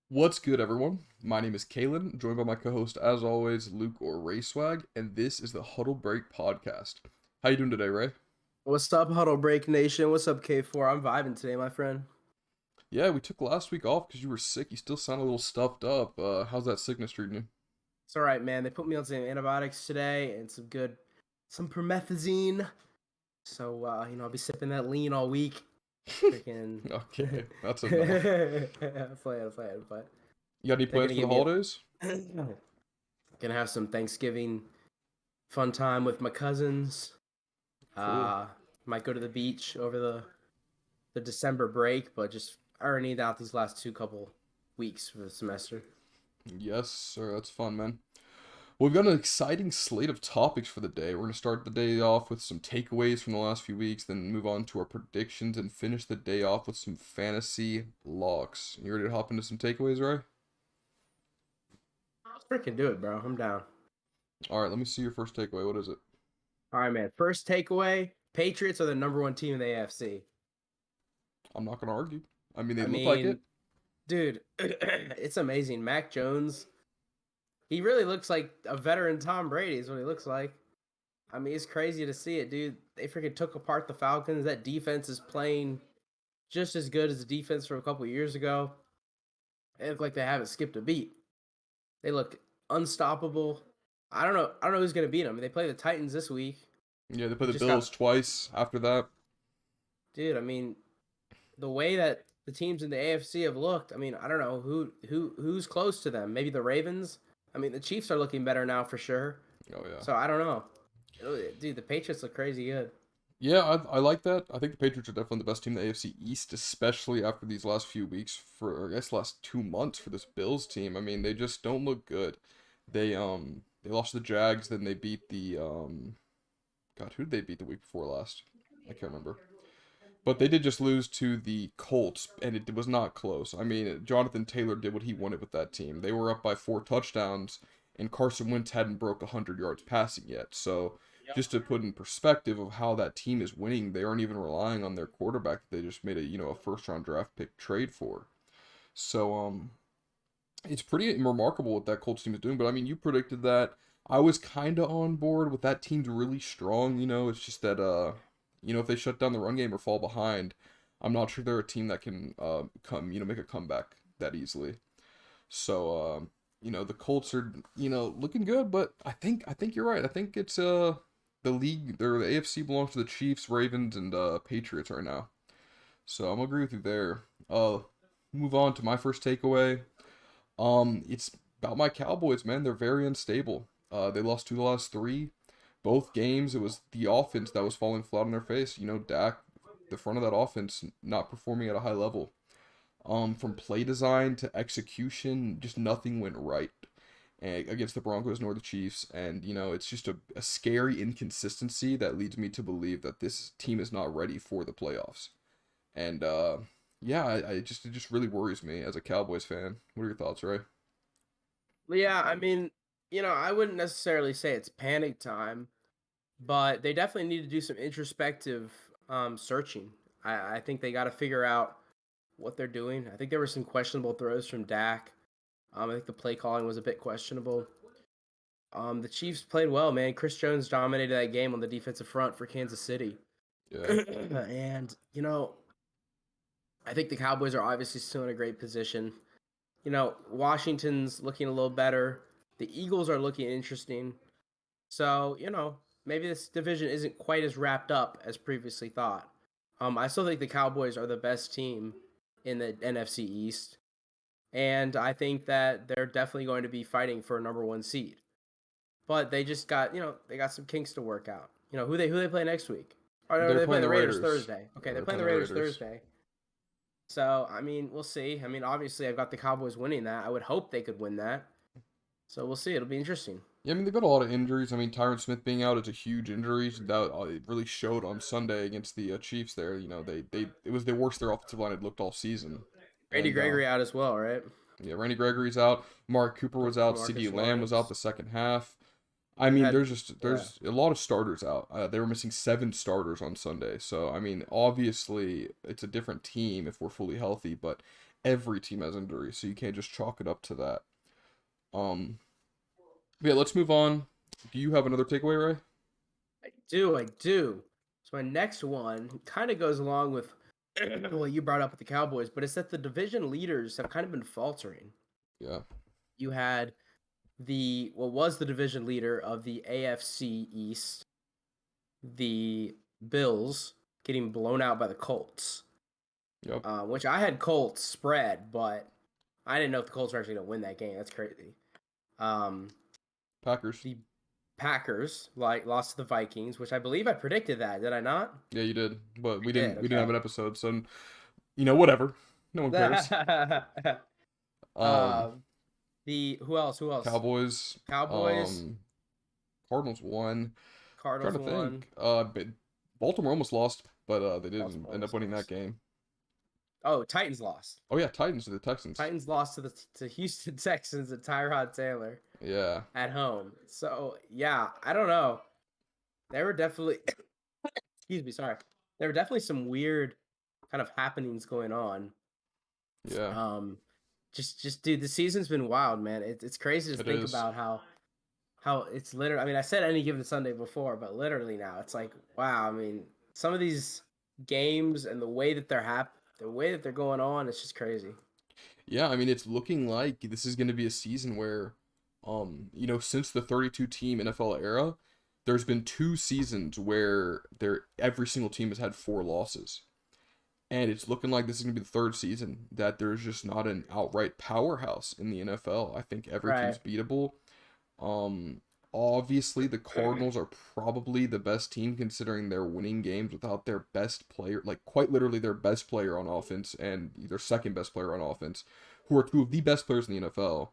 What's good, everyone? My name is Kalen, joined by my co-host, as always, Luke or Rayswag, and this is the Huddle Break podcast. How you doing today, Ray? What's up, Huddle Break Nation? What's up, K4? I'm vibing today, my friend. Yeah, we took last week off because you were sick. You still sound a little stuffed up. How's that sickness treating you? It's all right, man. They put me on some antibiotics today and some promethazine. So, I'll be sipping that lean all week. Freaking. Okay, that's enough. I'm playing. You got any They're plans gonna for the give me holidays? gonna have some Thanksgiving fun time with my cousins. Cool. Uh, might go to the beach over the December break, but just I already need out these last two couple weeks for the semester. Yes, sir. That's fun, man. Well, we've got an exciting slate of topics for the day. We're going to start the day off with some takeaways from the last few weeks, then move on to our predictions and finish the day off with some fantasy locks. You ready to hop into some takeaways, Ray? Let's freaking do it, bro. I'm down. All right, let me see your first takeaway. What is it? All right, man. First takeaway: Patriots are the number one team in the AFC. I'm not going to argue. I mean, they I look like mean, it. dude, it's amazing. Mac Jones, he really looks like a veteran Tom Brady. Is what he looks like. I mean, it's crazy to see it, dude. They freaking took apart the Falcons. That defense is playing just as good as the defense from a couple years ago. They look like they haven't skipped a beat. They look unstoppable. I don't know who's gonna beat them. They play the Titans this week. Yeah, they play They the just Bills got, twice after that. dude. I mean, the way that the teams in the AFC have looked, I mean, I don't know who's close to them. Maybe the Ravens. I mean, the Chiefs are looking better now for sure. Oh, yeah. So I don't know, dude. The Patriots look crazy good. Yeah, I like that. I think the Patriots are definitely the best team in the AFC East, especially after these last few weeks or I guess last 2 months for this Bills team. I mean, they just don't look good. They lost to the Jags, then they beat the God, who did they beat the week before last? I can't remember. But they did just lose to the Colts, and it was not close. I mean, Jonathan Taylor did what he wanted with that team. They were up by 4 touchdowns, and Carson Wentz hadn't broke 100 yards passing yet. So, Yep. just to put in perspective of how that team is winning, they aren't even relying on their quarterback that they just made a first round draft pick trade for. So, it's pretty remarkable what that Colts team is doing. But I mean, you predicted that. I was kind of on board with that team's really strong. It's just that if they shut down the run game or fall behind, I'm not sure they're a team that can make a comeback that easily. So the Colts are looking good, but I think you're right. I think it's the league or the AFC belongs to the Chiefs, Ravens, and Patriots right now. So I'm gonna agree with you there. Move on to my first takeaway. It's about my Cowboys, man. They're very unstable. They lost 2 of the last 3. Both games, it was the offense that was falling flat on their face. Dak, the front of that offense, not performing at a high level. From play design to execution, just nothing went right against the Broncos nor the Chiefs. And, it's just a scary inconsistency that leads me to believe that this team is not ready for the playoffs. And, yeah, it just really worries me as a Cowboys fan. What are your thoughts, Ray? Yeah, I mean, I wouldn't necessarily say it's panic time, but they definitely need to do some introspective searching. I think they got to figure out what they're doing. I think there were some questionable throws from Dak. I think the play calling was a bit questionable. The Chiefs played well, man. Chris Jones dominated that game on the defensive front for Kansas City. Yeah. And, I think the Cowboys are obviously still in a great position. Washington's looking a little better. The Eagles are looking interesting. So, maybe this division isn't quite as wrapped up as previously thought. I still think the Cowboys are the best team in the NFC East. And I think that they're definitely going to be fighting for a number one seed. But they just got, they got some kinks to work out. Who they play next week? Oh no, They're they play playing the the Raiders Raiders. Thursday. Okay, Yeah, they're they're playing playing the the Raiders Raiders. Thursday. So I mean, we'll see. I mean, obviously, I've got the Cowboys winning that. I would hope they could win that. So we'll see. It'll be interesting. Yeah, I mean they've got a lot of injuries. I mean Tyron Smith being out is a huge injury. So that it really showed on Sunday against the Chiefs. There, they it was the worst their offensive line had looked all season. Randy And Gregory out as well, right? yeah, Randy Gregory's out. Mark Cooper was out. CeeDee Marcus Lamb was out Lawrence. the second half. I They've mean, had, yeah. there's a lot of starters out. They were missing 7 starters on Sunday. So I mean, obviously it's a different team if we're fully healthy, but every team has injuries, so you can't just chalk it up to that. Um, yeah, let's move on. Do you have another takeaway, Ray? I do. So my next one kind of goes along with what you brought up with the Cowboys, but it's that the division leaders have kind of been faltering. Yeah. You had what was the division leader of the AFC East, the Bills, getting blown out by the Colts. Yep. Which I had Colts spread, but I didn't know if the Colts were actually going to win that game. That's crazy. Packers. The Packers lost to the Vikings, which I believe I predicted that. Did I not? Yeah, you did, but I did. we didn't have Okay. an episode, so whatever. No one cares. Um, The who else? Who else? Cowboys. Cowboys. Cardinals won. Cardinals Trying to won. think. But Baltimore almost lost, but they didn't Baltimore end up almost winning that lost. game. Oh, Titans lost. Oh yeah, Titans to the Texans. Titans lost to Houston Texans and Tyrod Taylor Yeah. at home. So yeah, I don't know. There were definitely excuse me, sorry. There were definitely some weird kind of happenings going on. Yeah. Just dude, the season's been wild, man. It's crazy to It think is. about how it's literally. I mean, I said any given Sunday before, but literally now it's like wow. I mean, some of these games and the way that the way that they're going on, it's just crazy. Yeah, I mean it's looking like this is going to be a season where since the 32 team NFL era, there's been 2 seasons where every single team has had 4 losses. And it's looking like this is going to be the third season that there's just not an outright powerhouse in the NFL. I think every Right. team's beatable. Um, Obviously the Cardinals are probably the best team considering they're winning games without their best player, like quite literally their best player on offense and their second best player on offense, who are two of the best players in the NFL.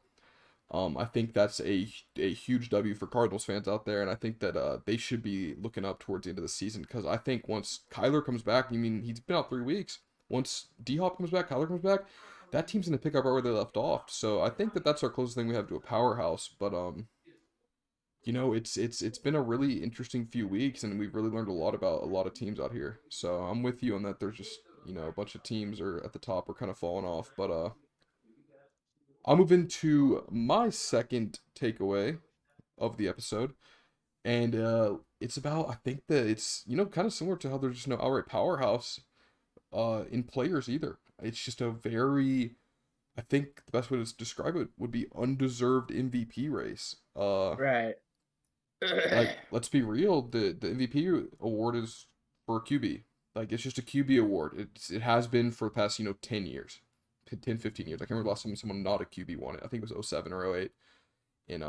I think that's a huge W for Cardinals fans out there, and I think that they should be looking up towards the end of the season because I think once Kyler comes back, I mean he's been out 3 weeks. Once D Hop comes back, Kyler comes back, that team's gonna pick up right where they left off. So I think that that's our closest thing we have to a powerhouse. But it's been a really interesting few weeks, and we've really learned a lot about a lot of teams out here. So I'm with you on that. There's just a bunch of teams are at the top are kind of falling off, but I'll move into my second takeaway of the episode, and it's about I think that it's kind of similar to how there's just no outright powerhouse in players either. It's just a very I think the best way to describe it would be undeserved MVP race. Right. Like let's be real, the MVP award is for a QB. Like it's just a QB award. It has been for the past 10 years. 10 15 years. I can't remember the last time someone not a QB won it. I think it was '07 or '08. And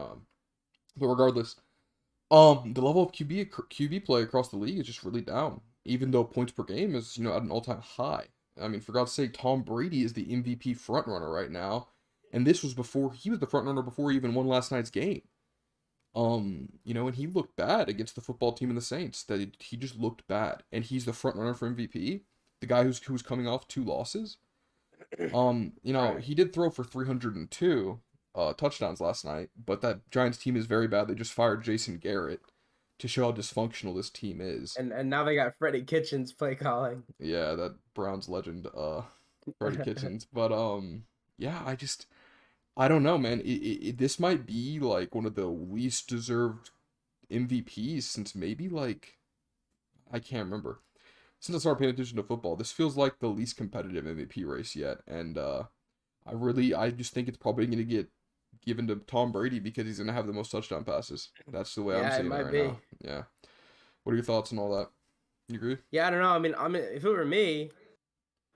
but regardless, the level of QB play across the league is just really down. Even though points per game is at an all-time high. I mean, for God's sake, Tom Brady is the MVP frontrunner right now, and this was before he was the frontrunner before he even won last night's game. And he looked bad against the football team and the Saints. That he just looked bad, and he's the frontrunner for MVP. The guy who's coming off 2 losses. Right. He did throw for 302 touchdowns last night, but that Giants team is very bad. They just fired Jason Garrett to show how dysfunctional this team is. And now they got Freddie Kitchens play calling. Yeah, that Browns legend, Freddie Kitchens. But yeah, I don't know, man. This might be like one of the least deserved MVPs since maybe like I can't remember. Since I started paying attention to football, this feels like the least competitive MVP race yet, and I just think it's probably going to get given to Tom Brady because he's going to have the most touchdown passes. That's the way I'm Yeah, it seeing it might right be. now. Yeah. What are your thoughts on all that? You agree? Yeah, I don't know. I mean, if it were me,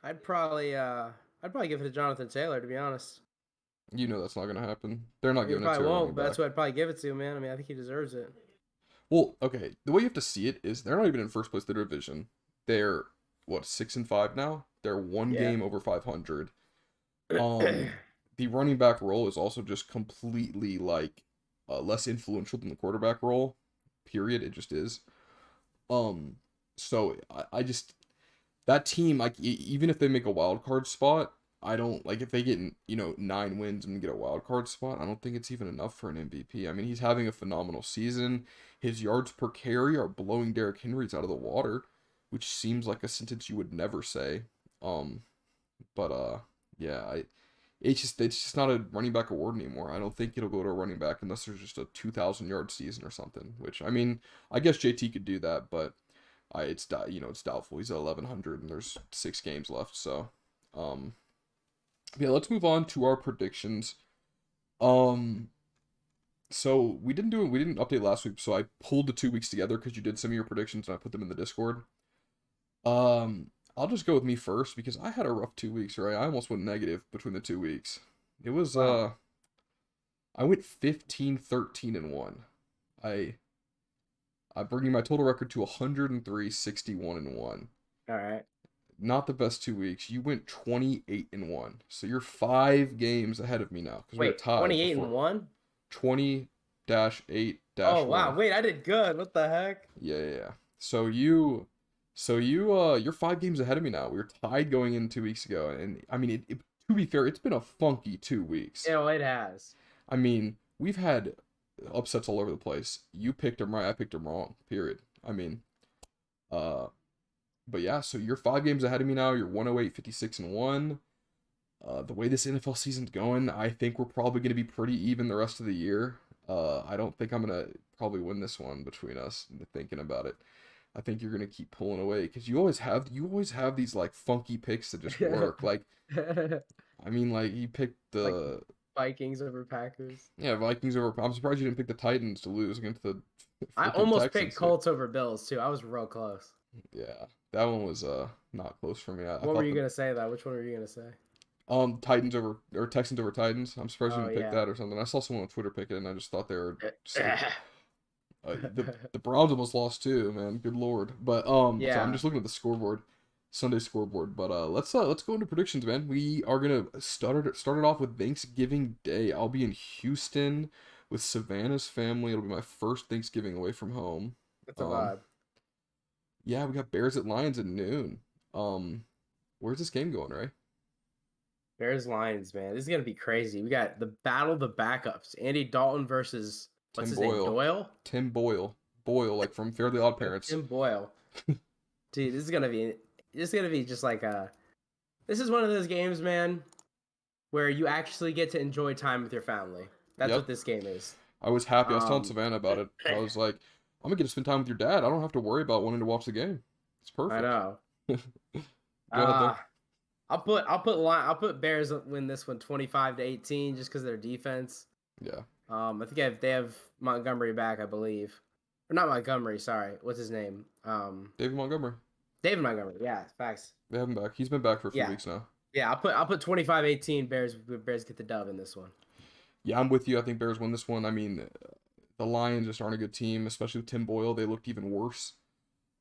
I'd probably give it to Jonathan Taylor, to be honest. You know that's not going to happen. They're I not mean, he giving it to probably a running won't, but that's back. who I'd probably give it to, man. I mean, I think he deserves it. Well, okay. The way you have to see it is they're not even in first place in their division. They're what 6-5 now. They're one Yeah. game over 500. The running back role is also just completely like less influential than the quarterback role. Period. It just is. Um, so I just that team like even if they make a wild card spot, I don't like if they get 9 wins and get a wild card spot. I don't think it's even enough for an MVP. I mean, he's having a phenomenal season. His yards per carry are blowing Derrick Henry's out of the water, which seems like a sentence you would never say. Um, but Yeah, it's just not a running back award anymore. I don't think it'll go to a running back unless there's just a 2,000 yard season or something. Which I mean, I guess JT could do that, but it's doubtful. He's at 1,100 and there's 6 games left. So, um, yeah, let's move on to our predictions. Um, so we didn't update last week, so I pulled the 2 weeks together because you did some of your predictions and I put them in the Discord. I'll just go with me first because I had a rough 2 weeks, right? I almost went negative between the 2 weeks. It was Wow. I went 15-13-1. I I'm bringing my total record to 103, 61-1. All right. Not the best 2 weeks. You went 28-1. So you're 5 games ahead of me now because we were Wait, tied 28 before. and 1? 20-8 Oh, wow. 1. Wait, I did good. What the heck? Yeah. You're 5 games ahead of me now. We were tied going in 2 weeks ago, and I mean, to be fair, it's been a funky 2 weeks. You know, it has. I mean, we've had upsets all over the place. You picked them right, I picked them wrong. Period. I mean, uh, but yeah. So you're 5 games ahead of me now. You're 108, 56-1. The way this NFL season's going, I think we're probably going to be pretty even the rest of the year. I don't think I'm going to probably win this one between us, thinking about it. I think you're gonna keep pulling away because you always have these like funky picks that just work. Like I mean, like you picked Like the Vikings over Packers. yeah Vikings over. I'm surprised you didn't pick the Titans to lose against the I freaking almost picked Texans too. Colts over Bills too. I was real close. Yeah, that one was not close for me. I What were thought you the gonna say though? Which one were you gonna say? Titans over or Texans over Titans. I'm surprised you Oh didn't pick yeah. that or something. I saw someone on Twitter pick it and I just thought they were silly. The Browns almost lost too, man. Good lord. But so I'm Yeah. just looking at the scoreboard, Sunday scoreboard. But let's go into predictions, man. We are gonna start it off with Thanksgiving Day. I'll be in Houston with Savannah's family. It'll be my first Thanksgiving away from home. That's a Um, vibe. yeah, we got Bears at Lions at noon. Um, where's this game going, right? Bears Lions, man. This is gonna be crazy. We got the battle of the backups. Andy Dalton versus what's Tim his name? Boyle. Doyle? Tim Boyle, like from Fairly Odd Parents. Tim Boyle. Dude, this is gonna be just like this is one of those games, man, where you actually get to enjoy time with your family. That's Yep. what this game is. I was happy. I was telling Um Savannah about it. I was like, I'm gonna get to spend time with your dad. I don't have to worry about wanting to watch the game. It's I perfect. know. Go ahead Uh though. I'll put Bears win this one 25-18 just because of their defense. Yeah. I think they have Montgomery back, I believe. Or not Montgomery, sorry. What's his name? David Montgomery. David Montgomery. Yeah, facts. They have him back. He's been back for a few Yeah. weeks now. Yeah, I'll put 25-18 Bears get the dub in this one. Yeah, I'm with you. I think Bears win this one. I mean, the Lions just aren't a good team, especially with Tim Boyle. They looked even worse.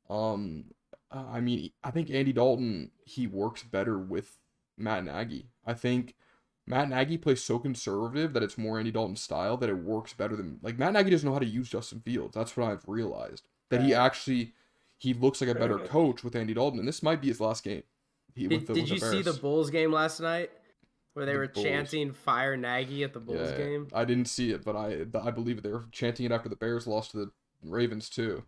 Um, I mean, I think Andy Dalton, he works better with Matt Nagy. I think Matt Nagy plays so conservative that it's more Andy Dalton's style that it works better than like Matt Nagy doesn't know how to use Justin Fields. That's what I've realized. That Right. he looks like a better coach with Andy Dalton, and this might be his last game. Did With the you see the Bears. Bulls game last night where they The were Bulls. chanting "Fire Nagy" at the Bulls Yeah, game? I didn't see it, but I believe it. They were chanting it after the Bears lost to the Ravens too.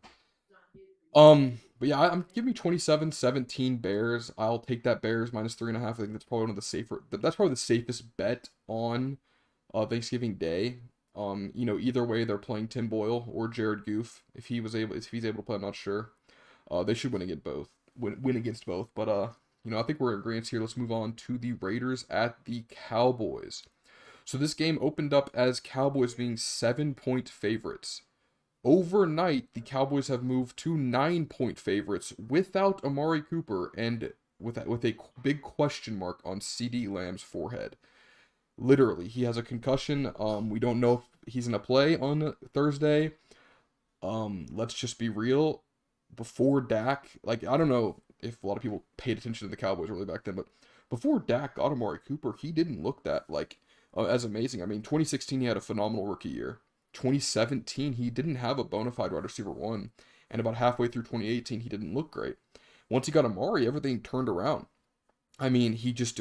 But yeah, I'm giving me 27-17 Bears. I'll take that Bears minus 3.5. I think that's probably one of the safer. That's probably the safest bet on Thanksgiving Day. Either way, they're playing Tim Boyle or Jared Goof. If he's able to play, I'm not sure. They should win against both. Win against both. But I think we're in agreement here. Let's move on to the Raiders at the Cowboys. So this game opened up as Cowboys being 7-point favorites. Overnight, the Cowboys have moved to 9-point favorites without Amari Cooper and with a big question mark on CD Lamb's forehead. Literally, he has a concussion. We don't know if he's gonna play on Thursday. Let's just be real. Before Dak, like I don't know if a lot of people paid attention to the Cowboys really back then, but before Dak got Amari Cooper, he didn't look that as amazing. I mean, 2016 he had a phenomenal rookie year. 2017 he didn't have a bona fide wide receiver one, and about halfway through 2018 he didn't look great. Once he got Amari, everything turned around. I mean, he just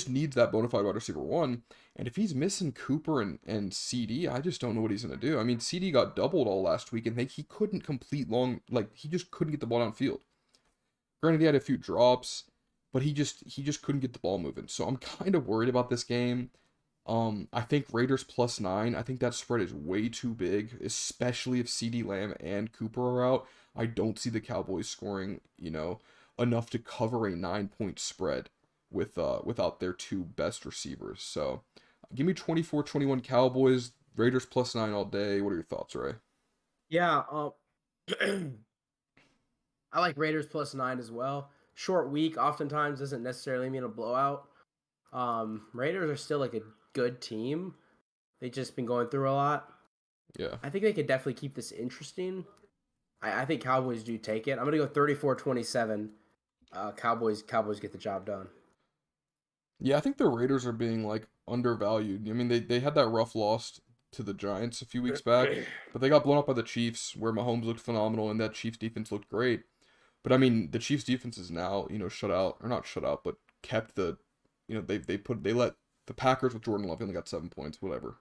needs that bona fide wide receiver one, and if he's missing Cooper and CD, I just don't know what he's gonna do. I mean, CD got doubled all last week, and he couldn't complete he just couldn't get the ball downfield. Granted, he had a few drops. but he just couldn't get the ball moving. So I'm kind of worried about this game. I think Raiders +9. I think that spread is way too big, especially if CeeDee Lamb and Cooper are out. I don't see the Cowboys scoring, enough to cover a 9-point spread without their two best receivers. So, give me 24-21 Cowboys, Raiders +9 all day. What are your thoughts, Ray? Yeah, I like Raiders +9 as well. Short week oftentimes doesn't necessarily mean a blowout. Raiders are still like a good team. They've just been going through a lot. Yeah. I think they could definitely keep this interesting. I think Cowboys do take it. I'm gonna go 34-27. Cowboys get the job done. Yeah, I think the Raiders are being like undervalued. I mean, they had that rough loss to the Giants a few weeks back, but they got blown up by the Chiefs, where Mahomes looked phenomenal and that Chiefs defense looked great. But I mean, the Chiefs defense is now, shut out, or not shut out, but kept they let the Packers with Jordan Love only got 7 points, whatever.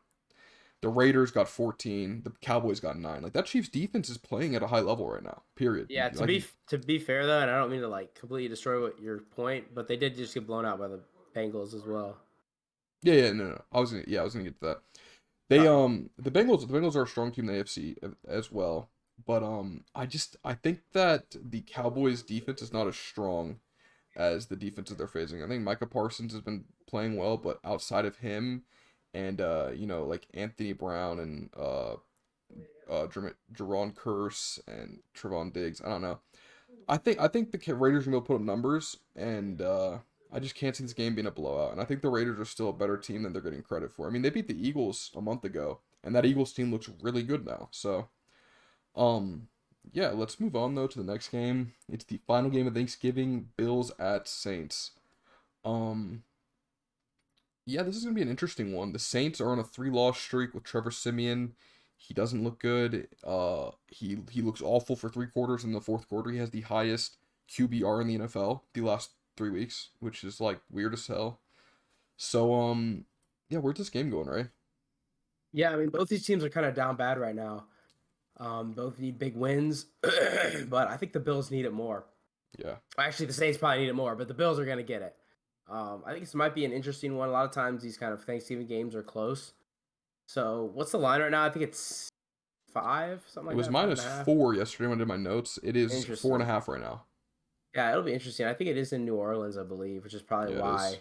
The Raiders got 14, the Cowboys got 9. Like that Chiefs defense is playing at a high level right now. Period. Yeah, Like to be fair though, and I don't mean to like completely destroy what your point, but they did just get blown out by the Bengals as well. yeah, no. I was gonna get to that. They Uh, the Bengals are a strong team in the AFC as well, but I think that the Cowboys defense is not as strong as the defenses they're facing. I think Micah Parsons has been playing well, but outside of him and like Anthony Brown and Jerron Curse and Trevon Diggs, I don't know. I think the Raiders are gonna be able to put up numbers, and I just can't see this game being a blowout. And I think the Raiders are still a better team than they're getting credit for. I mean, they beat the Eagles a month ago, and that Eagles team looks really good now. So, um, yeah, let's move on though to the next game. It's the final game of Thanksgiving: Bills at Saints. Um, yeah, this is gonna be an interesting one. The Saints are on a three-loss streak with Trevor Siemian. He doesn't look good. He looks awful for 3 quarters. In the fourth quarter, he has the highest QBR in the NFL the last 3 weeks, which is like weird as hell. So yeah, where's this game going, right? yeah, I mean both these teams are kind of down bad right now. Both need big wins, but I think the Bills need it more. Yeah, Actually, the Saints probably need it more, but the Bills are going to get it. I think this might be an interesting one. A lot of times these kind of Thanksgiving games are close. So what's the line right now? I think it's 5, something it like was that, five and minus a half. four yesterday when I did my notes. It is four and a Interesting. half right now. Yeah, it'll be interesting. I think it is in New Orleans, I believe, which is probably Yeah, it why. is.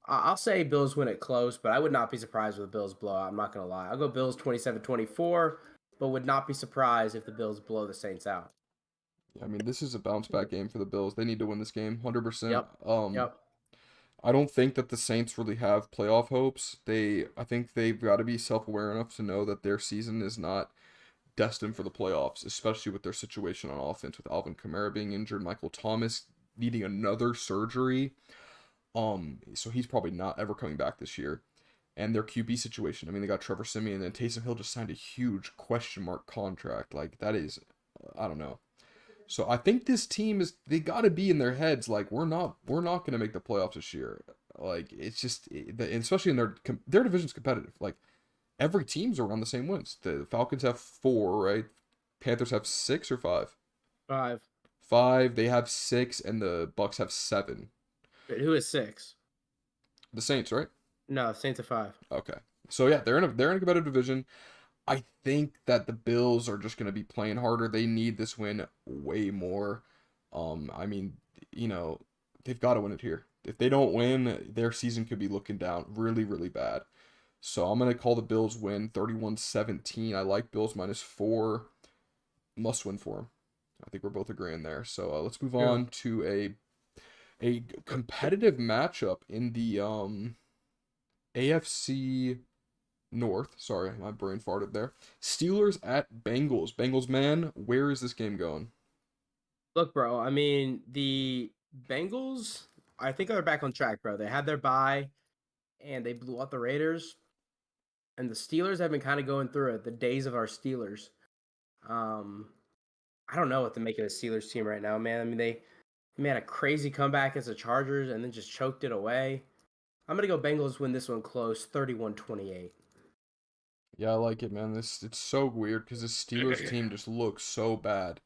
I'll say Bills win it close, but I would not be surprised with the Bills blowout. I'm not going to lie. I'll go Bills 27-24, but would not be surprised if the Bills blow the Saints out. Yeah, I mean, this is a bounce back game for the Bills. They need to win this game, 100%. Yep. Yep. I don't think that the Saints really have playoff hopes. I think they've got to be self-aware enough to know that their season is not destined for the playoffs, especially with their situation on offense with Alvin Kamara being injured, Michael Thomas needing another surgery. So he's probably not ever coming back this year. And their QB situation. I mean, they got Trevor Siemian and Taysom Hill just signed a huge question mark contract. Like that is, I don't know. So I think this team they got to be in their heads like we're not going to make the playoffs this year. Like it's just especially in their division's competitive. Like every team's around the same wins. The Falcons have 4, right? Panthers have 6 or 5. 5. 5. They have 6, and the Bucks have 7. Wait, who is 6? The Saints, right? No, Saints are 5. Okay. So yeah, they're in a competitive division. I think that the Bills are just going to be playing harder. They need this win way more. I mean, they've got to win it here. If they don't win, their season could be looking down really, really bad. So I'm going to call the Bills win 31-17. I like Bills -4. Must win for them. I think we're both agreeing there. So let's move Yeah. on to a competitive matchup in the AFC North. Sorry, my brain farted there. Steelers at Bengals. Bengals, man, where is this game going? Look, bro, I mean, the Bengals, I think they're back on track, bro. They had their bye and they blew out the Raiders. And the Steelers have been kind of going through it, the days of our Steelers. Um, I don't know what to make of the Steelers team right now, man. I mean, they made a crazy comeback as the Chargers and then just choked it away. I'm going to go Bengals win this one close, 31-28. Yeah, I like it, man. It's so weird because this Steelers team just looks so bad.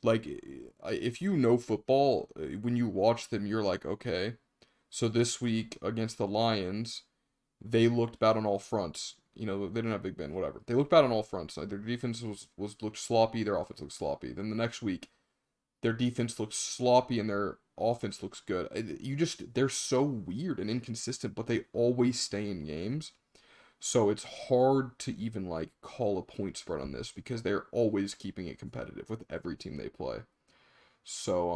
Like, if you know football, when you watch them, you're like, okay, so this week against the Lions, they looked bad on all fronts. You know, they didn't have Big Ben, whatever. They looked bad on all fronts. Like, their defense was looked sloppy, their offense looked sloppy. Then the next week, their defense looks sloppy and their offense looks good. They're so weird and inconsistent, but they always stay in games. So it's hard to even like call a point spread on this because they're always keeping it competitive with every team they play. So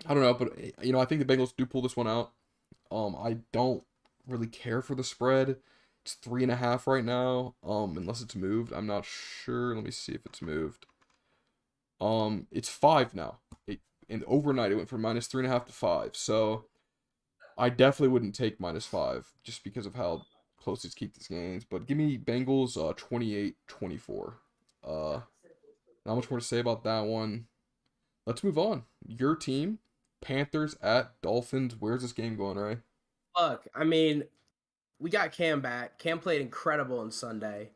I don't know, but I think the Bengals do pull this one out. I don't really care for the spread. It's 3.5 right now. Unless it's moved. I'm not sure. Let me see if it's moved. It's 5 now. And overnight it went from -3.5 to 5. So I definitely wouldn't take -5 just because of how close these keep these games. But give me Bengals 28-24. Not much more to say about that one. Let's move on. Your team, Panthers at Dolphins. Where's this game going, Ray? Look, I mean, we got Cam back. Cam played incredible on Sunday.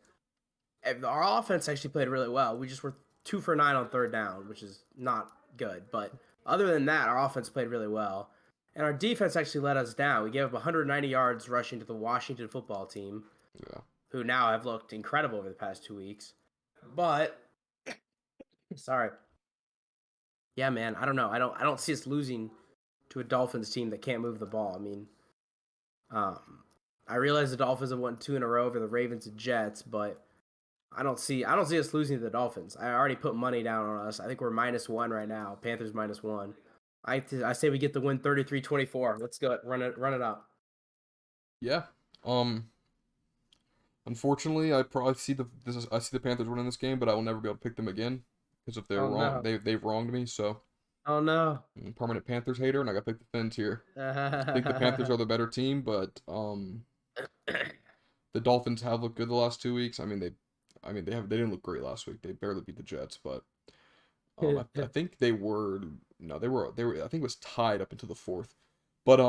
Our offense actually played really well. We just were 2 for 9 on third down, which is not good. But other than that, our offense played really well. And our defense actually let us down. We gave up 190 yards rushing to the Washington football team, Yeah. who now have looked incredible over the past 2 weeks. But sorry. Yeah, man, I don't know. I don't see us losing to a Dolphins team that can't move the ball. I mean, I realize the Dolphins have won 2 in a row over the Ravens and Jets, but I don't see us losing to the Dolphins. I already put money down on us. I think we're -1 right now. Panthers -1. I say we get the win 33-24. Let's go. Run it up. Yeah. Unfortunately, I probably see I see the Panthers winning this game, but I will never be able to pick them again because if they're Oh wrong, no. they've wronged me. So Oh no. I'm a permanent Panthers hater, and I got to pick the Fins here. I think the Panthers are the better team, but the Dolphins have looked good the last 2 weeks. They didn't look great last week. They barely beat the Jets, but I think they were no, they were I think it was tied up into the fourth. But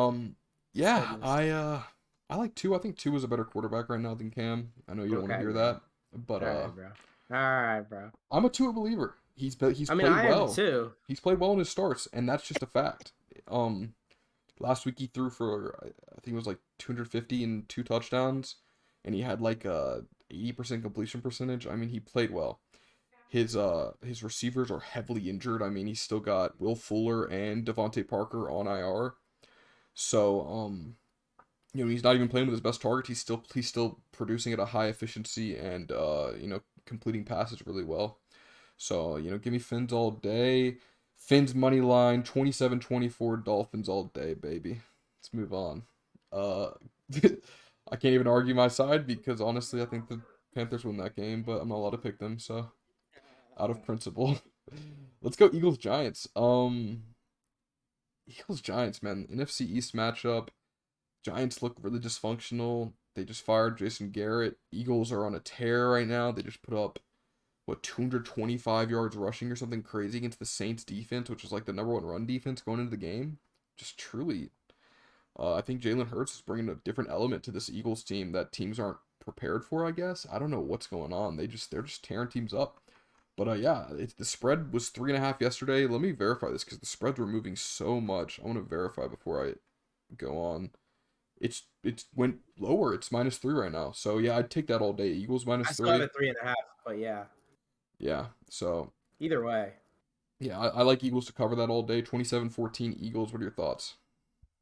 yeah, Goodness. I like two. I think two is a better quarterback right now than Cam. I know you don't want to Okay, hear bro. that, but All right, bro. All right, bro. I'm a Tua believer. He's I mean, played I am well. too. He's played well in his starts, and that's just a fact. Um, Last week he threw for I think it was like 250 and 2 touchdowns, and he had like a 80% completion percentage. I mean, he played well. His receivers are heavily injured. I mean, he's still got Will Fuller and Devontae Parker on IR. So he's not even playing with his best targets. He's still producing at a high efficiency and completing passes really well. So, give me Fins all day. Fins money line 27-24 Dolphins all day, baby. Let's move on. Uh I can't even argue my side because honestly, I think the Panthers win that game, but I'm not allowed to pick them, so out of principle. Let's go Eagles Giants. Eagles Giants, man. NFC East matchup. Giants look really dysfunctional. They just fired Jason Garrett. Eagles are on a tear right now. They just put up 225 yards rushing or something crazy against the Saints defense, which is like the number one run defense going into the game. Just truly, I think Jalen Hurts is bringing a different element to this Eagles team that teams aren't prepared for. I guess I don't know what's going on. They're just tearing teams up. But yeah, the spread was 3.5 yesterday. Let me verify this because the spreads were moving so much. I want to verify before I go on. It's went lower. It's -3 right now. So yeah, I'd take that all day. Eagles I still have -3. it 3.5, but yeah. Yeah. So Either way. yeah, I like Eagles to cover that all day. 27-14 Eagles. What are your thoughts?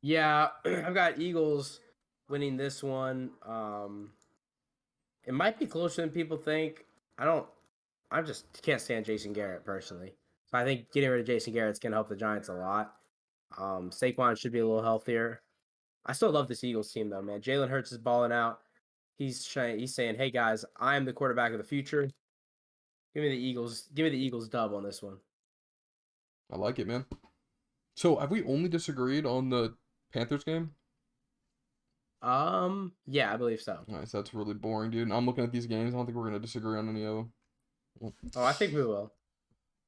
Yeah, I've got Eagles winning this one. It might be closer than people think. I just can't stand Jason Garrett personally. So I think getting rid of Jason Garrett's gonna help the Giants a lot. Saquon should be a little healthier. I still love this Eagles team though, man. Jalen Hurts is balling out. He's saying, "Hey guys, I'm the quarterback of the future. Give me the Eagles. Give me the Eagles dub on this one." I like it, man. So have we only disagreed on the Panthers game? Yeah, I believe so. Nice, that's really boring, dude. I'm looking at these games. I don't think we're gonna disagree on any of them. Well, Oh, I think we will.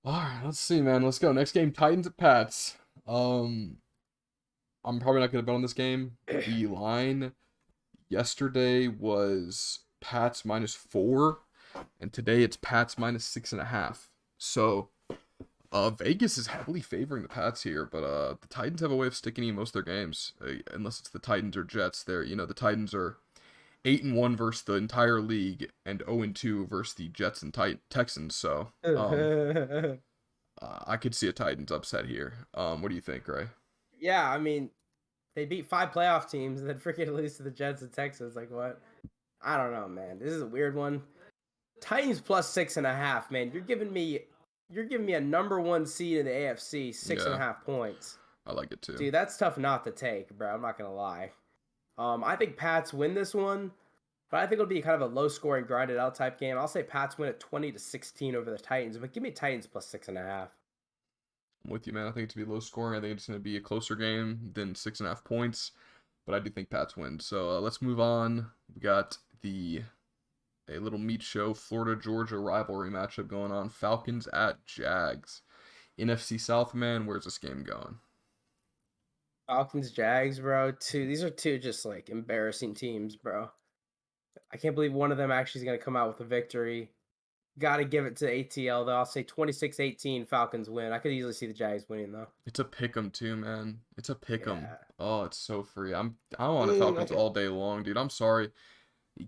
all right, let's see, man. Let's go. Next game, Titans at Pats. Um, I'm probably not gonna bet on this game. The line yesterday was Pats -4, and today it's Pats -6.5. So Vegas is heavily favoring the Pats here, but the Titans have a way of sticking in most of their games, unless it's the Titans or Jets. The Titans are 8-1 versus the entire league and 0-2 versus the Jets and Texans. So I could see a Titans upset here. What do you think, Ray? Yeah, I mean, they beat 5 playoff teams and then freaking lose to the Jets and Texans. Like what? I don't know, man. This is a weird one. Titans plus 6.5, man. You're giving me a number 1 seed in the AFC, six and Yeah, a half points. I like it too. Dude, that's tough not to take, bro. I'm not gonna lie. I think Pats win this one, but I think it'll be kind of a low scoring, grinded out type game. I'll say Pats win at 20-16 over the Titans, but give me Titans plus 6.5. I'm with you, man. I think it's gonna be low scoring. I think it's gonna be a closer game than 6.5 points, but I do think Pats win. So let's move on. We got a little meat show, Florida Georgia rivalry matchup going on. Falcons at Jags. NFC South, man. Where's this game going? Falcons, Jags, bro. These are two just like embarrassing teams, bro. I can't believe one of them actually is gonna come out with a victory. Got to give it to ATL though. I'll say 26-18 Falcons win. I could easily see the Jags winning though. It's a pick 'em too, man. It's a pick 'em. Yeah. Oh, it's so free. I want the Falcons all day long, dude. I'm sorry.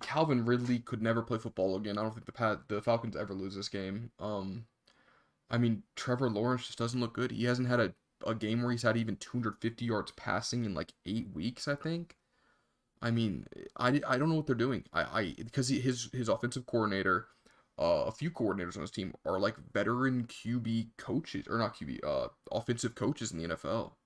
Calvin Ridley could never play football again. I don't think the Falcons ever lose this game. I mean, Trevor Lawrence just doesn't look good. He hasn't had a game where he's had even 250 yards passing in like 8 weeks, I think. I mean, I don't know what they're doing. Because his offensive coordinator, a few coordinators on his team are like veteran QB coaches, or not QB, offensive coaches in the NFL.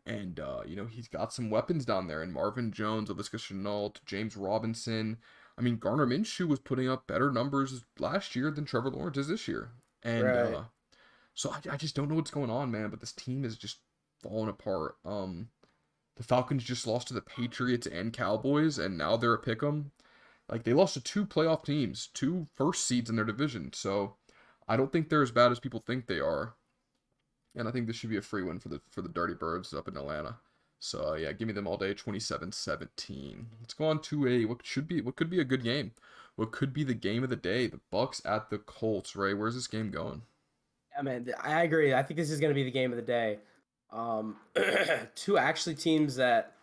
And he's got some weapons down there, and Marvin Jones, Laviska Shenault, James Robinson. I mean, Garner Minshew was putting up better numbers last year than Trevor Lawrence is this year. And Right. so I just don't know what's going on, man. But this team is just falling apart. The Falcons just lost to the Patriots and Cowboys, and now they're a pick'em. Like, they lost to two playoff teams, two first seeds in their division. So I don't think they're as bad as people think they are. And I think this should be a free win for the Dirty Birds up in Atlanta. So yeah, give me them all day, 27-17. Let's go on to what could be a good game. What could be the game of the day? The Bucks at the Colts, Ray. Where's this game going? Yeah, man. I agree. I think this is going to be the game of the day. Two actually teams that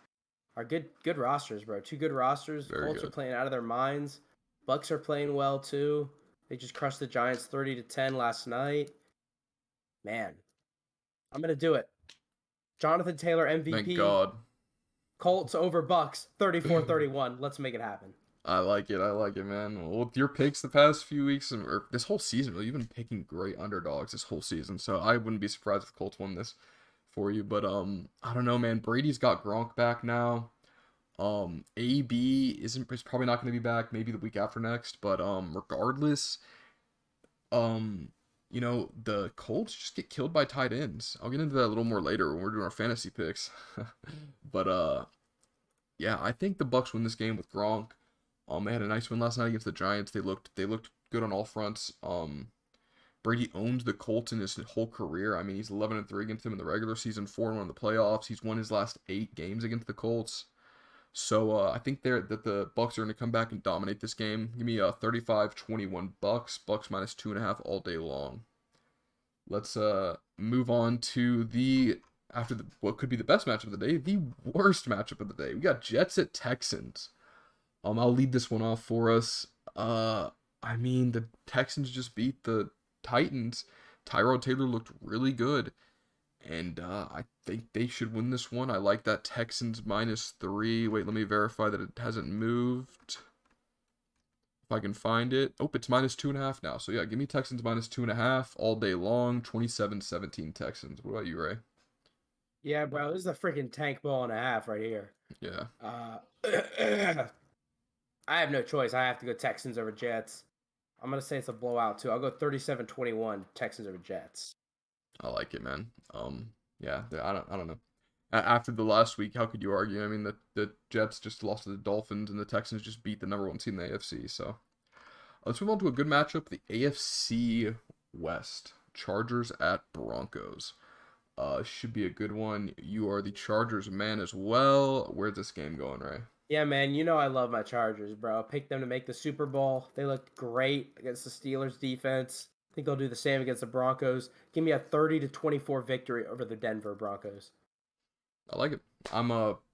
are good rosters, bro. Two good rosters. Very Colts are good. playing out of their minds. Bucks are playing well too. They just crushed the Giants 30-10 last night. Man, I'm gonna do it. Jonathan Taylor Thank MVP. God. Colts over Bucks 34-31. Let's make it happen. I like it. I like it, man. Well, with your picks the past few weeks or this whole season, really, you've been picking great underdogs this whole season. So I wouldn't be surprised if the Colts won this for you. But I don't know, man. Brady's got Gronk back now. AB is probably not going to be back. Maybe the week after next. But regardless, the Colts just get killed by tight ends. I'll get into that a little more later when we're doing our fantasy picks. But yeah, I think the Bucks win this game with Gronk. They had a nice win last night against the Giants. They looked good on all fronts. Brady owns the Colts in his whole career. I mean, he's 11-3 against them in the regular season, 4-1 in the playoffs. He's won his last 8 games against the Colts. So I think that the Bucks are going to come back and dominate this game. Give me a 35-21 Bucks. Bucks minus 2.5 all day long. Let's move on to what could be the best matchup of the day, the worst matchup of the day. We got Jets at Texans. I'll lead this one off for us. I mean, the Texans just beat the Titans. Tyrod Taylor looked really good. And I think they should win this one. I like that Texans -3. Wait, let me verify that it hasn't moved. If I can find it. Oh, it's -2.5 now. So yeah, give me Texans -2.5 all day long. 27-17 Texans. What about you, Ray? Yeah, bro. This is a freaking tank ball and a half right here. Yeah, I have no choice. I have to go Texans over Jets. I'm going to say it's a blowout, too. I'll go 37-21 Texans over Jets. I like it, man. Yeah, I don't know. After the last week, how could you argue? I mean, the Jets just lost to the Dolphins, and the Texans just beat the number 1 seed in the AFC. So let's move on to a good matchup: the AFC West. Chargers at Broncos. Should be a good one. You are the Chargers man as well. Where's this game going, Ray? Yeah, man. You know I love my Chargers, bro. Pick them to make the Super Bowl. They looked great against the Steelers defense. think they'll do the same against the Broncos. Give me a 30-24 victory over the Denver Broncos. I like it. I'm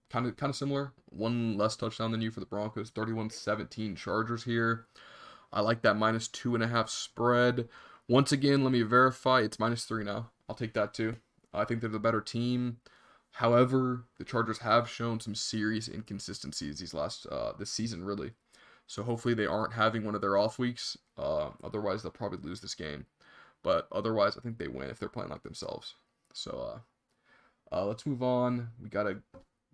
kind of similar. One less touchdown than you for the Broncos. 31-17 Chargers here. I like that -2.5 spread. Once again, let me verify. It's -3 now. I'll take that too. I think they're the better team. However, the Chargers have shown some serious inconsistencies this season, really. So hopefully they aren't having one of their off weeks. Otherwise, they'll probably lose this game. But otherwise, I think they win if they're playing like themselves. So let's move on. We got a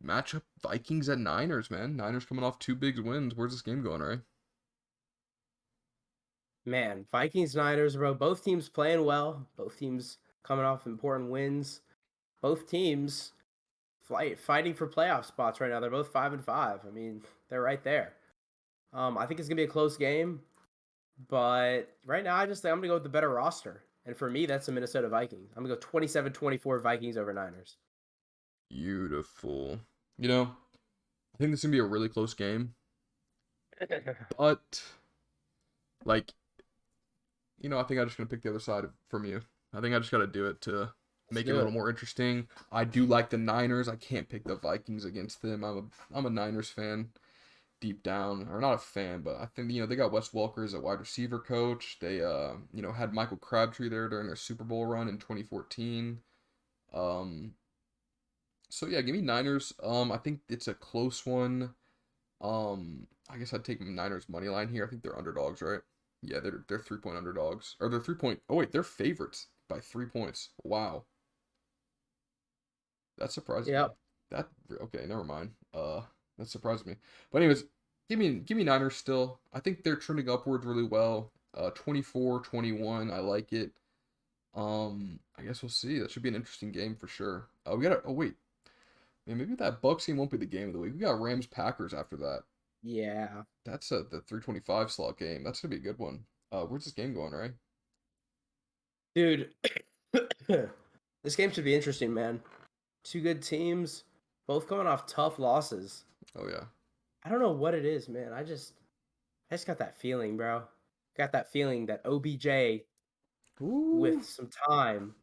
matchup Vikings at Niners, man. Niners coming off 2 big wins. Where's this game going, Ray? Man, Vikings Niners, bro. Both teams playing well. Both teams coming off important wins. Both teams fighting for playoff spots right now. They're both 5-5. I mean, they're right there. I think it's gonna be a close game, but right now I just think I'm gonna go with the better roster. And for me, that's the Minnesota Vikings. I'm gonna go 27-24 Vikings over Niners. Beautiful. You know, I think this is gonna be a really close game, but like, I think I'm just gonna pick the other side from you. I think I just gotta do it to Let's make it a do little it. more interesting. I do like the Niners. I can't pick the Vikings against them. I'm a Niners fan deep down, or not a fan, but I think they got Wes Welker as a wide receiver coach. They had Michael Crabtree there during their Super Bowl run in 2014. Um, so yeah, give me Niners. I think it's a close one. I guess I'd take Niners money line here. I think they're underdogs, right? Yeah, they're 3-point underdogs. Or they're 3-point. Oh wait, they're favorites by 3 points. Wow. That surprises me. Yep. That okay, never mind. That surprised me. But anyways, give me Niners still. I think they're trending upwards really well. 24-21. I like it. I guess we'll see. That should be an interesting game for sure. We got oh wait. Man, maybe that Bucks game won't be the game of the week. We got Rams Packers after that. Yeah. That's the 325 slot game. That's gonna be a good one. Where's this game going, right? Dude, this game should be interesting, man. Two good teams, both coming off tough losses. Oh yeah. I don't know what it is, man. I just got that feeling, bro. Got that feeling that OBJ Ooh. with some time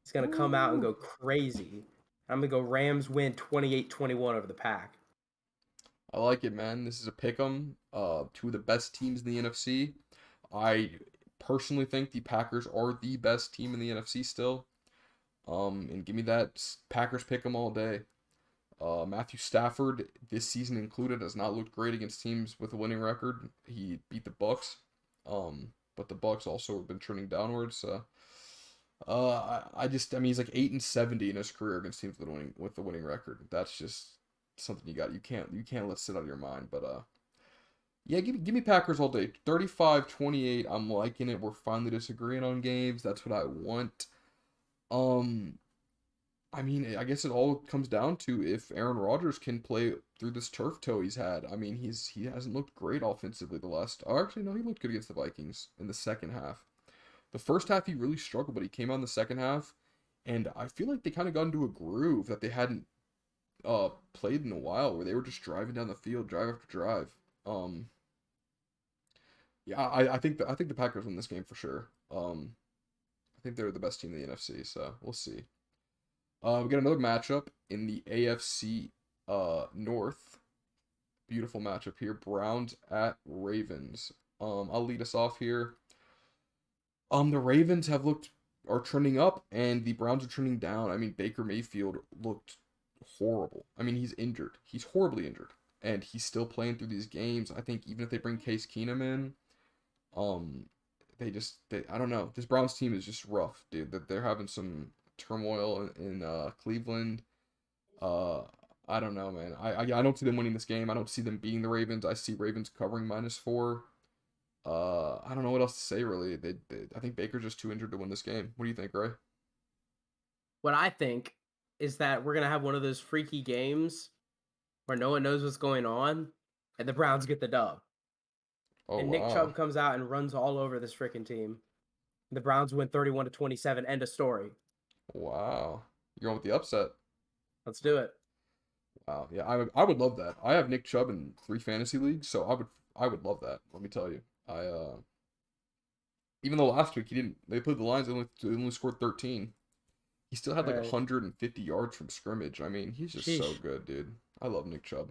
is gonna come out and Ooh. go crazy. I'm gonna go Rams win 28-21 over the Pack. I like it, man. This is a pick 'em. Two of the best teams in the NFC. I personally think the Packers are the best team in the NFC still. And give me that Packers pick 'em all day. Matthew Stafford, this season included, has not looked great against teams with a winning record. He beat the Bucks, but the Bucks also have been trending downwards. I mean, he's like 8-70 in his career against teams with the winning record. That's just something you can't let sit out of your mind. But yeah, give me Packers all day. 35-28. I'm liking it. We're finally disagreeing on games. That's what I want. Um, I mean, I guess it all comes down to if Aaron Rodgers can play through this turf toe he's had. I mean, he hasn't looked great offensively the last. Oh, actually, no, he looked good against the Vikings in the second half. The first half he really struggled, but he came out in the second half, and I feel like they kind of got into a groove that they hadn't played in a while, where they were just driving down the field, drive after drive. Um, yeah, I think the Packers win this game for sure. I think they're the best team in the NFC, so we'll see. We got another matchup in the AFC North. Beautiful matchup here. Browns at Ravens. I'll lead us off here. The Ravens are trending up and the Browns are trending down. I mean, Baker Mayfield looked horrible. I mean, he's injured. He's horribly injured. And he's still playing through these games. I think even if they bring Case Keenum in, um, I don't know. This Browns team is just rough, dude. That they're having some turmoil in Cleveland. Uh, I don't know, man. I don't see them winning this game. I don't see them beating the Ravens. I see Ravens covering -4. I don't know what else to say really. I think Baker's just too injured to win this game. What do you think, Ray? What I think is that we're gonna have one of those freaky games where no one knows what's going on, and the Browns get the dub. Oh And Nick wow, Chubb comes out and runs all over this freaking team. The Browns win 31-27. End of story. wow. You're going with the upset. Let's do it. Wow, yeah, I would love that. I have Nick Chubb in 3 fantasy leagues, so I would love that. Let me tell you, I Even though last week he didn't, they played the Lions, they only scored 13. He still had like Right. 150 yards from scrimmage. I mean, he's just so Sheesh. good, dude. I love Nick Chubb.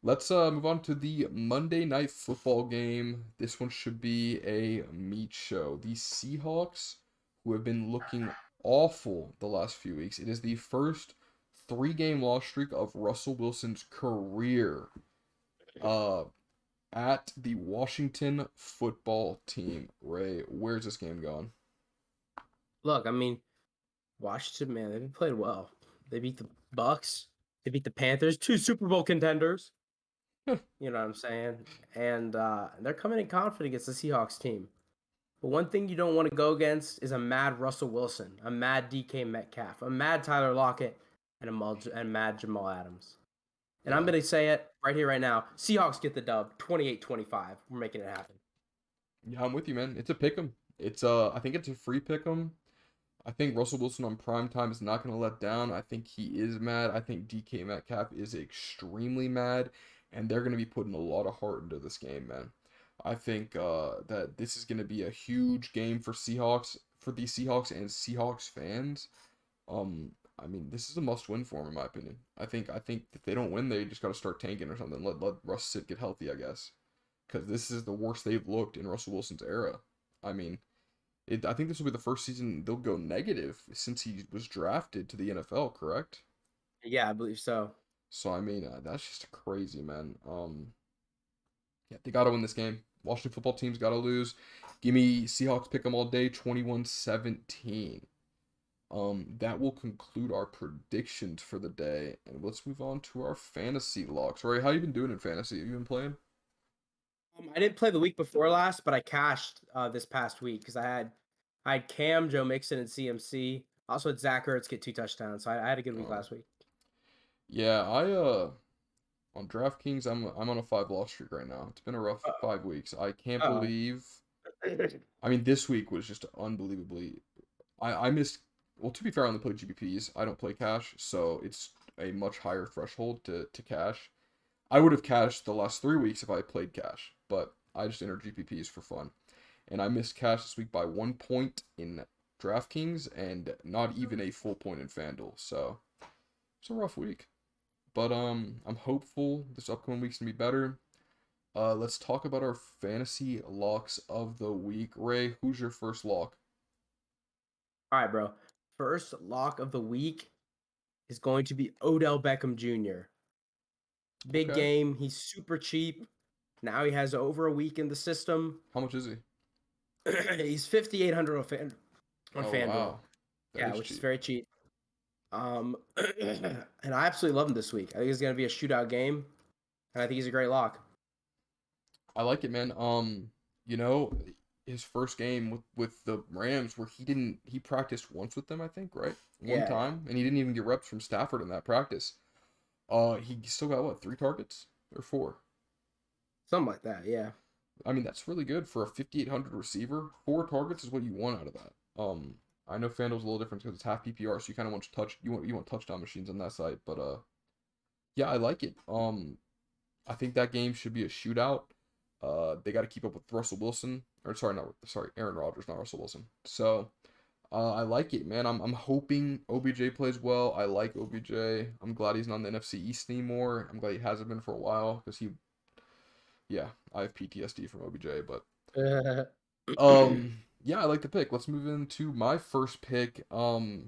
Let's move on to the Monday Night Football game. This one should be a meat show. The Seahawks, who have been looking awful the last few weeks. It is the first three-game loss streak of Russell Wilson's career. Uh, at the Washington football team. Ray, where's this game going? Look, I mean, Washington, man, they've played well. They beat the Bucks. They beat the Panthers, two Super Bowl contenders. You know what I'm saying? And they're coming in confident against the Seahawks team. But one thing you don't want to go against is a mad Russell Wilson, a mad DK Metcalf, a mad Tyler Lockett, and a mad Jamal Adams. And I'm Yeah. going to say it right here, right now. Seahawks get the dub, 28-25. We're making it happen. Yeah, I'm with you, man. It's a pick 'em. It's I think it's a free pick 'em. I think Russell Wilson on prime time is not going to let down. I think he is mad. I think DK Metcalf is extremely mad, and they're going to be putting a lot of heart into this game, man. I think that this is going to be a huge game for the Seahawks and Seahawks fans. I mean, this is a must-win for them, in my opinion. I think if they don't win, they just got to start tanking or something. Let Russ sit get healthy, I guess, because this is the worst they've looked in Russell Wilson's era. I mean. I think this will be the first season they'll go negative since he was drafted to the NFL, correct? Yeah, I believe so. So I mean, that's just crazy, man. Yeah, they got to win this game. Washington football team's got to lose. Give me Seahawks pick 'em all day, 21-17. That will conclude our predictions for the day, and let's move on to our fantasy locks. Right, how you been doing in fantasy? Have you been playing? I didn't play the week before last, but I cashed this past week because I had Cam, Joe Mixon, and CMC. Also had Zach Ertz get 2 touchdowns, so I had a good week Oh, last week. yeah, on DraftKings, I'm on a 5 loss streak right now. It's been a rough Uh-oh. 5 weeks. I can't Uh-oh. believe. I mean, this week was just unbelievably. I missed. Well, to be fair, I only play GPPs. I don't play cash, so it's a much higher threshold to cash. I would have cashed the last 3 weeks if I played cash, but I just entered GPPs for fun, and I missed cash this week by 1 point in DraftKings and not even a full point in FanDuel. So it's a rough week, but I'm hopeful this upcoming week's gonna be better. Let's talk about our fantasy locks of the week. Ray, who's your first lock? All right, bro. First lock of the week is going to be Odell Beckham Jr. Big Okay. game. He's super cheap. Now he has over a week in the system. How much is he? He's 5,800 on Oh FanDuel. wow, that Yeah, is which is cheap. very cheap. And I absolutely love him this week. I think it's gonna be a shootout game, and I think he's a great lock. I like it, man. You know, his first game with the Rams where he practiced once with them, I think, right? One Yeah, time, and he didn't even get reps from Stafford in that practice. He still got what, 3 targets or four? something like that. Yeah. I mean, that's really good for a 5,800 receiver. 4 targets is what you want out of that. I know FanDuel's a little different because it's half PPR, so you kind of want you want touchdown machines on that site, but yeah, I like it. I think that game should be a shootout. They got to keep up with Russell Wilson, or sorry, Aaron Rodgers, not Russell Wilson. So, I like it, man. I'm hoping OBJ plays well. I like OBJ. I'm glad he's not in the NFC East anymore. I'm glad he hasn't been for a while because yeah, I have PTSD from OBJ, but yeah, I like the pick. Let's move into my first pick. I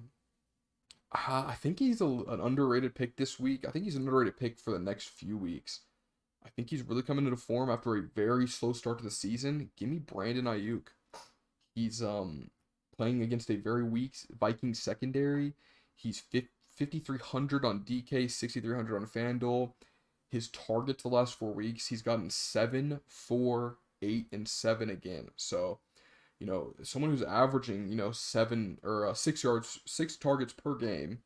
think he's an underrated pick this week. I think he's an underrated pick for the next few weeks. I think he's really coming into form after a very slow start to the season. Give me Brandon Ayuk. He's playing against a very weak Vikings secondary. He's 5,300 on DK, 6,300 on FanDuel. His targets the last 4 weeks, he's gotten 7, 4, 8, and 7 again. So, someone who's averaging, 7 or 6 yards, 6 targets per game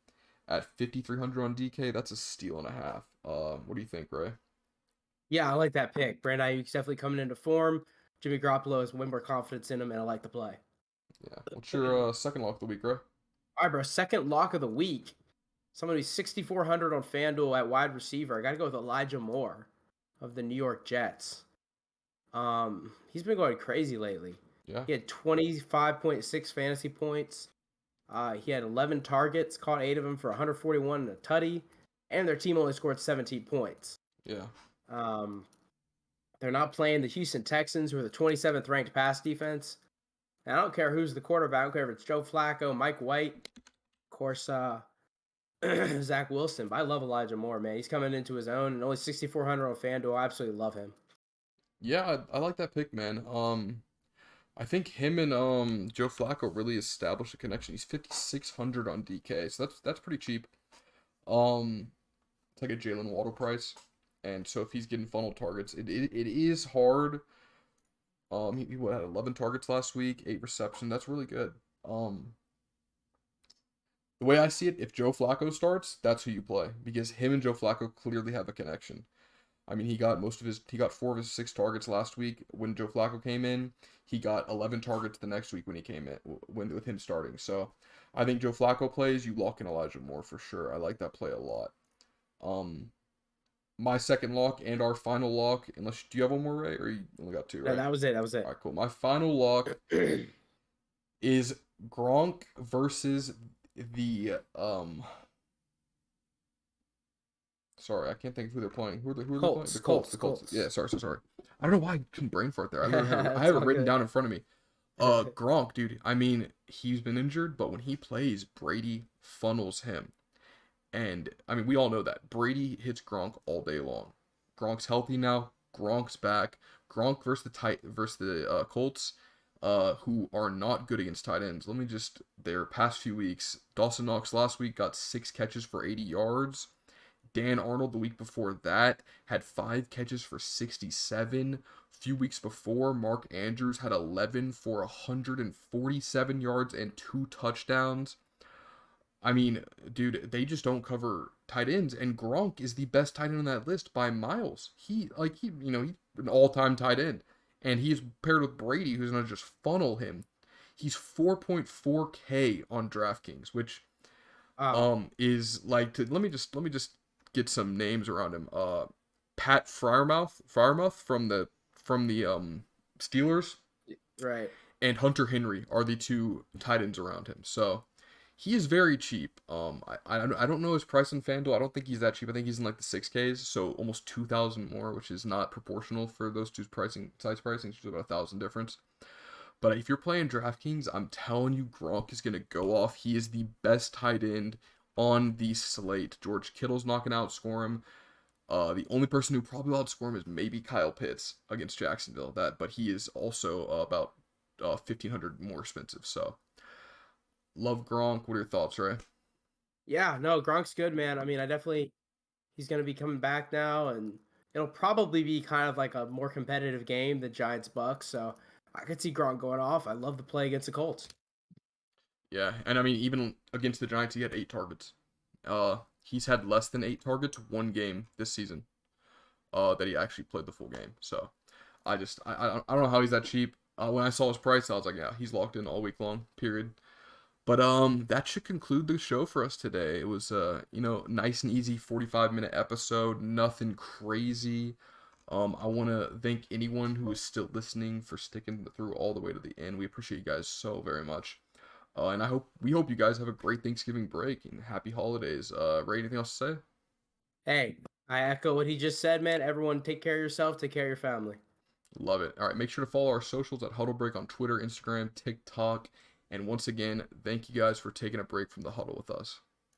at 5,300 on DK, that's a steal and a half. What do you think, Ray? Yeah, I like that pick. Brandon Ayuk's definitely coming into form. Jimmy Garoppolo has way more confidence in him, and I like the play. Yeah. What's your second lock of the week, Ray? All right, bro. Second lock of the week. Someone who's 6,400 on FanDuel at wide receiver. I got to go with Elijah Moore of the New York Jets. He's been going crazy lately. Yeah. He had 25.6 fantasy points. He had 11 targets, caught 8 of them for 141 and a tutty, and their team only scored 17 points. Yeah. Um, they're not playing the Houston Texans, who are the 27th ranked pass defense. And I don't care who's the quarterback. I don't care if it's Joe Flacco, Mike White, of course, Zach Wilson. But I love Elijah Moore, man. He's coming into his own, and only 6,400 on FanDuel. I absolutely love him. Yeah, I like that pick, man. I think him and Joe Flacco really established a connection. He's 5,600 on DK, so that's pretty cheap. It's like a Jalen Waddle price, and so if he's getting funnel targets, it is hard. He had 11 targets last week, 8 reception. That's really good. The way I see it, if Joe Flacco starts, that's who you play because him and Joe Flacco clearly have a connection. I mean, he got 4 of his 6 targets last week when Joe Flacco came in. He got 11 targets the next week when he came in, with him starting. So, I think Joe Flacco plays, you lock in Elijah Moore for sure. I like that play a lot. My second lock and our final lock, unless do you have one more, Ray, or you only got 2, No, right? that was it. That was it. All right, cool. My final lock is Gronk versus the Sorry, I can't think of who they're playing. Who are they playing? Colts. The Colts. Colts. Yeah, sorry. I don't know why I couldn't brain fart there. I It's have it all written good. down in front of me. Gronk, dude. I mean, he's been injured, but when he plays, Brady funnels him. And I mean, we all know that Brady hits Gronk all day long. Gronk's healthy now. Gronk's back. Gronk versus the Colts, who are not good against tight ends. Let me just their past few weeks. Dawson Knox last week got 6 catches for 80 yards. Dan Arnold the week before that had 5 catches for 67. A few weeks before, Mark Andrews had 11 for 147 yards and 2 touchdowns. I mean, dude, they just don't cover tight ends, and Gronk is the best tight end on that list by miles. He's an all-time tight end, and he's paired with Brady, who's gonna just funnel him. He's 4.4K on DraftKings, which is like let me just get some names around him. Pat Fryermuth from the Steelers, Right. and Hunter Henry are the 2 tight ends around him. So he is very cheap. I don't know his price on FanDuel. I don't think he's that cheap. I think he's in like the 6Ks, so almost 2,000 more, which is not proportional for those two pricing. It's about 1,000 difference. But if you're playing DraftKings, I'm telling you, Gronk is gonna go off. He is the best tight end on the slate. George Kittle's not gonna outscore him. The only person who probably will outscore him is maybe Kyle Pitts against Jacksonville. But he is also about 1,500 more expensive. So love Gronk. What are your thoughts, Ray? Yeah, no, Gronk's good, man. I mean, he's going to be coming back now, and it'll probably be kind of like a more competitive game than Giants Bucks. So I could see Gronk going off. I love the play against the Colts. Yeah, and I mean even against the Giants, he had 8 targets. He's had less than 8 targets one game this season. That he actually played the full game. So I don't know how he's that cheap. When I saw his price, I was like, yeah, he's locked in all week long. Period. But that should conclude the show for us today. It was nice and easy 45-minute episode, nothing crazy. I want to thank anyone who is still listening for sticking through all the way to the end. We appreciate you guys so very much. And we hope you guys have a great Thanksgiving break and happy holidays. Ray, anything else to say? Hey, I echo what he just said, man. Everyone take care of yourself, take care of your family. Love it. All right, make sure to follow our socials at Huddle Break on Twitter, Instagram, TikTok. And once again, thank you guys for taking a break from the huddle with us.